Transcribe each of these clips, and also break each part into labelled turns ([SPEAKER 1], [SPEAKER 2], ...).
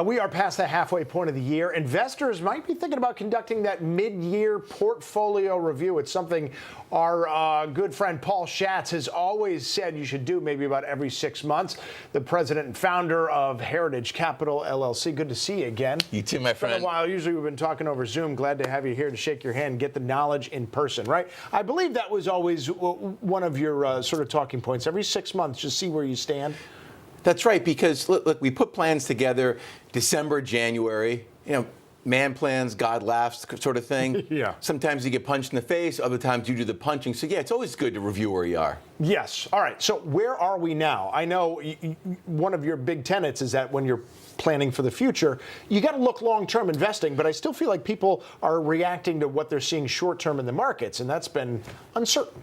[SPEAKER 1] We are past the halfway point of the year. Investors might be thinking about conducting that mid-year portfolio review. It's something our good friend Paul Schatz has always said you should do maybe about every 6 months. The president and founder of Heritage Capital, LLC. Good to see you again.
[SPEAKER 2] You too, my friend.
[SPEAKER 1] It's been a while. Usually we've been talking over Zoom. Glad to have you here to shake your hand and get the knowledge in person, right? I believe that was always one of your sort of talking points. Every 6 months, just see where you stand.
[SPEAKER 2] That's right, because look, we put plans together December, January, man plans, God laughs sort of thing.
[SPEAKER 1] Yeah.
[SPEAKER 2] Sometimes you get punched in the face, other times you do the punching. So yeah, it's always good to review where you are.
[SPEAKER 1] Yes. All right. So where are we now? I know one of your big tenets is that when you're planning for the future, you got to look long-term investing, but I still feel like people are reacting to what they're seeing short-term in the markets, and that's been uncertain.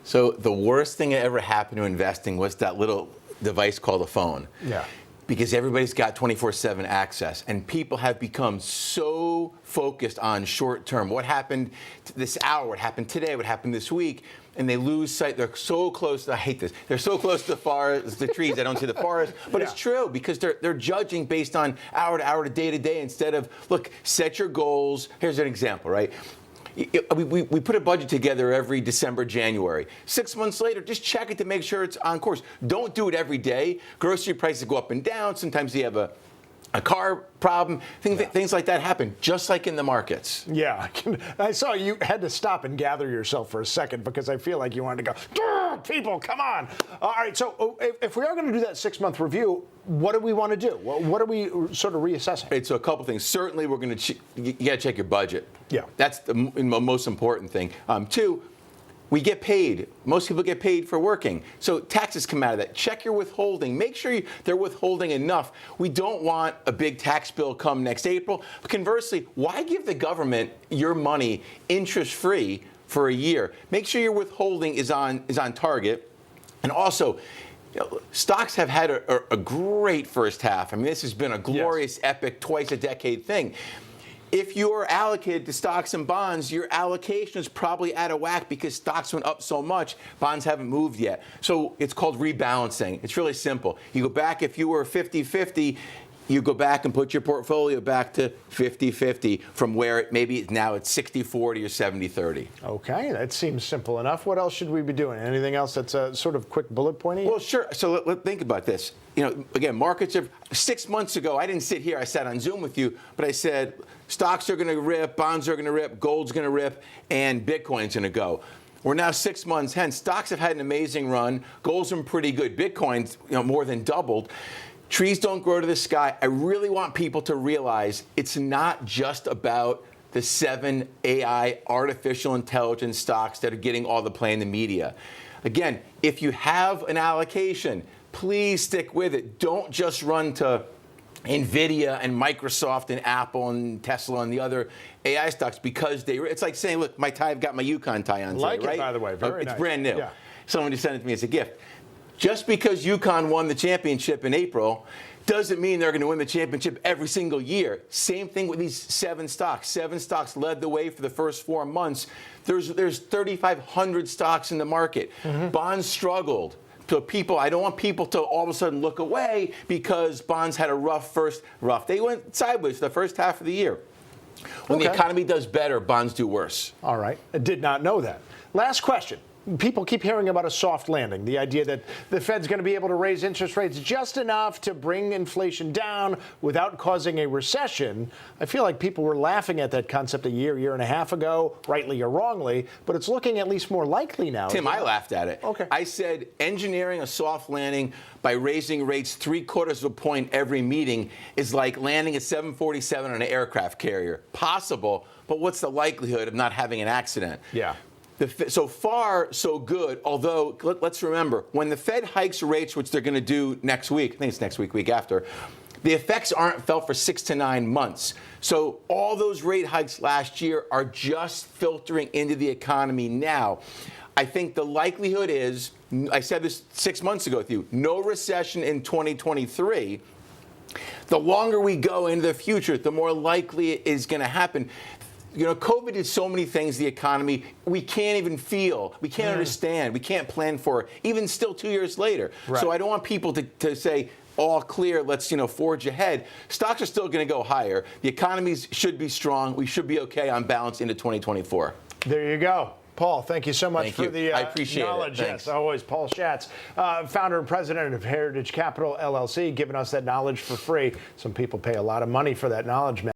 [SPEAKER 2] So the worst thing that ever happened to investing was that little device called a phone.
[SPEAKER 1] Yeah.
[SPEAKER 2] Because everybody's got 24/7 access, and people have become so focused on short term. What happened this hour? What happened today? What happened this week? And they lose sight. They're so close. I hate this. They're so close to the trees. They don't see the forest. But It's true, because they're judging based on hour to hour, to day, instead of, look, set your goals. Here's an example, right? We put a budget together every December, January. 6 months later, just check it to make sure it's on course. Don't do it every day. Grocery prices go up and down. Sometimes you have a car problem. Things like that happen, just like in the markets.
[SPEAKER 1] Yeah. I saw you had to stop and gather yourself for a second because I feel like you wanted to go, people, come on. All right. So if we are going to do that 6-month review, what do we want to do? What are we sort of reassessing?
[SPEAKER 2] So a couple things. Certainly, we're going to you got to check your budget.
[SPEAKER 1] Yeah.
[SPEAKER 2] That's the most important thing. Two, we get paid. Most people get paid for working. So taxes come out of that. Check your withholding. Make sure they're withholding enough. We don't want a big tax bill come next April. But conversely, why give the government your money interest-free for a year? Make sure your withholding is on target. And also, stocks have had a great first half. I mean, this has been a glorious, epic, twice-a-decade thing. If you're allocated to stocks and bonds, your allocation is probably out of whack because stocks went up so much, bonds haven't moved yet. So it's called rebalancing. It's really simple. You go back, if you were 50-50, you go back and put your portfolio back to 50-50 from where maybe now it's 60-40 or 70-30.
[SPEAKER 1] Okay, that seems simple enough. What else should we be doing? Anything else that's a sort of quick bullet pointy?
[SPEAKER 2] Well, sure. So let's think about this. Again, markets are 6 months ago. I didn't sit here. I sat on Zoom with you, but I said stocks are going to rip, bonds are going to rip, gold's going to rip, and Bitcoin's going to go. We're now 6 months hence. Stocks have had an amazing run. Gold's been pretty good. Bitcoin's more than doubled. Trees don't grow to the sky. I really want people to realize it's not just about the 7 AI artificial intelligence stocks that are getting all the play in the media. Again, if you have an allocation, please stick with it. Don't just run to NVIDIA and Microsoft and Apple and Tesla and the other AI stocks because it's like saying, look, I've got my Yukon tie on today, right?
[SPEAKER 1] By the way, very nice.
[SPEAKER 2] It's brand new.
[SPEAKER 1] Yeah.
[SPEAKER 2] Someone just sent it to me as a gift. Just because Yukon won the championship in April doesn't mean they're going to win the championship every single year. Same thing with these 7 stocks. 7 stocks led the way for the first 4 months. There's 3,500 stocks in the market. Mm-hmm. Bonds struggled. So I don't want people to all of a sudden look away because bonds had a rough. They went sideways the first half of the year. When the economy does better, bonds do worse.
[SPEAKER 1] All right. I did not know that. Last question. People keep hearing about a soft landing, the idea that the Fed's going to be able to raise interest rates just enough to bring inflation down without causing a recession. I feel like people were laughing at that concept a year and a half ago, rightly or wrongly, but it's looking at least more likely now.
[SPEAKER 2] Tim, I laughed at it.
[SPEAKER 1] Okay.
[SPEAKER 2] I said engineering a soft landing by raising rates 3/4 of a point every meeting is like landing a 747 on an aircraft carrier. Possible, but what's the likelihood of not having an accident?
[SPEAKER 1] Yeah.
[SPEAKER 2] So far, so good, although let's remember, when the Fed hikes rates, which they're going to do next week, I think it's next week after, the effects aren't felt for 6 to 9 months. So all those rate hikes last year are just filtering into the economy now. I think the likelihood is, I said this 6 months ago with you, no recession in 2023. The longer we go into the future, the more likely it is going to happen. COVID did so many things, the economy, we can't even feel, we can't understand, we can't plan for, even still 2 years later.
[SPEAKER 1] Right.
[SPEAKER 2] So I don't want people to say, all clear, let's forge ahead, stocks are still going to go higher. The economies should be strong. We should be okay on balance into 2024.
[SPEAKER 1] There you go. Paul, thank you so much
[SPEAKER 2] Thank
[SPEAKER 1] for
[SPEAKER 2] you.
[SPEAKER 1] the
[SPEAKER 2] I appreciate
[SPEAKER 1] knowledge.
[SPEAKER 2] it. Thanks.
[SPEAKER 1] Yes, always. Paul Schatz, founder and president of Heritage Capital, LLC, giving us that knowledge for free. Some people pay a lot of money for that knowledge, man.